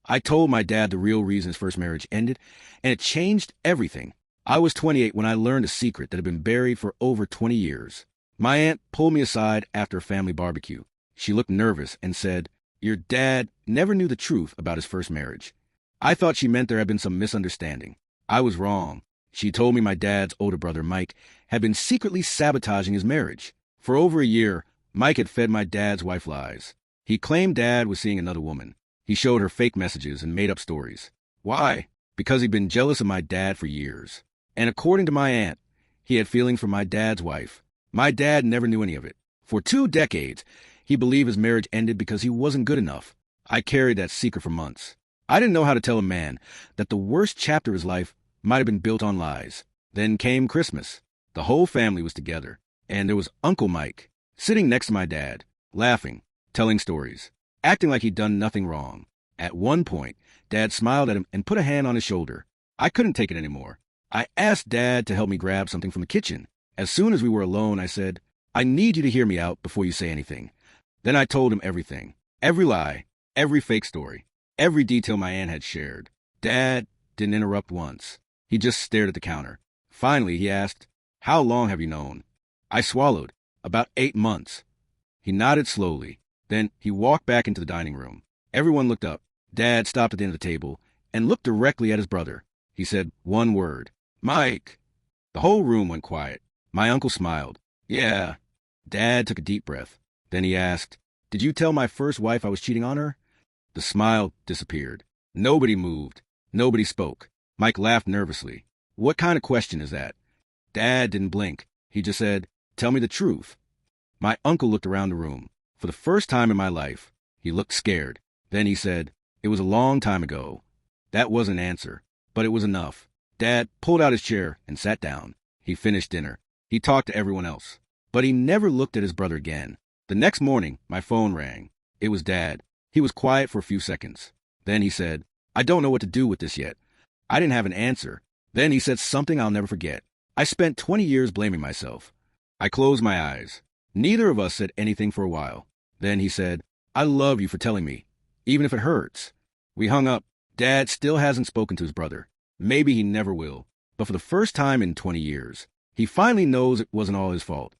I told my dad the real reason his first marriage ended, and it changed everything. I was 28 when I learned a secret that had been buried for over 20 years. My aunt pulled me aside after a family barbecue. She looked nervous and said, "Your dad never knew the truth about his first marriage." I thought she meant there had been some misunderstanding. I was wrong. She told me my dad's older brother, Mike, had been secretly sabotaging his marriage. For over a year, Mike had fed my dad's wife lies. He claimed Dad was seeing another woman. He showed her fake messages and made up stories. Why? Because he'd been jealous of my dad for years. And according to my aunt, he had feelings for my dad's wife. My dad never knew any of it. For 2 decades, he believed his marriage ended because he wasn't good enough. I carried that secret for months. I didn't know how to tell a man that the worst chapter of his life might have been built on lies. Then came Christmas. The whole family was together, and there was Uncle Mike, sitting next to my dad, laughing, telling stories, acting like he'd done nothing wrong. At one point, Dad smiled at him and put a hand on his shoulder. I couldn't take it anymore. I asked Dad to help me grab something from the kitchen. As soon as we were alone, I said, "I need you to hear me out before you say anything." Then I told him everything. Every lie, every fake story, every detail my aunt had shared. Dad didn't interrupt once. He just stared at the counter. Finally, he asked, "How long have you known?" I swallowed. "About 8 months." He nodded slowly. Then he walked back into the dining room. Everyone looked up. Dad stopped at the end of the table and looked directly at his brother. He said one word, "Mike." The whole room went quiet. My uncle smiled. "Yeah." Dad took a deep breath. Then he asked, "Did you tell my first wife I was cheating on her?" The smile disappeared. Nobody moved. Nobody spoke. Mike laughed nervously. "What kind of question is that?" Dad didn't blink. He just said, "Tell me the truth." My uncle looked around the room. For the first time in my life, he looked scared. Then he said, "It was a long time ago." That wasn't an answer, but it was enough. Dad pulled out his chair and sat down. He finished dinner. He talked to everyone else. But he never looked at his brother again. The next morning, my phone rang. It was Dad. He was quiet for a few seconds. Then he said, "I don't know what to do with this yet." I didn't have an answer. Then he said something I'll never forget. "I spent 20 years blaming myself." I closed my eyes. Neither of us said anything for a while. Then he said, "I love you for telling me, even if it hurts." We hung up. Dad still hasn't spoken to his brother. Maybe he never will. But for the first time in 20 years, he finally knows it wasn't all his fault.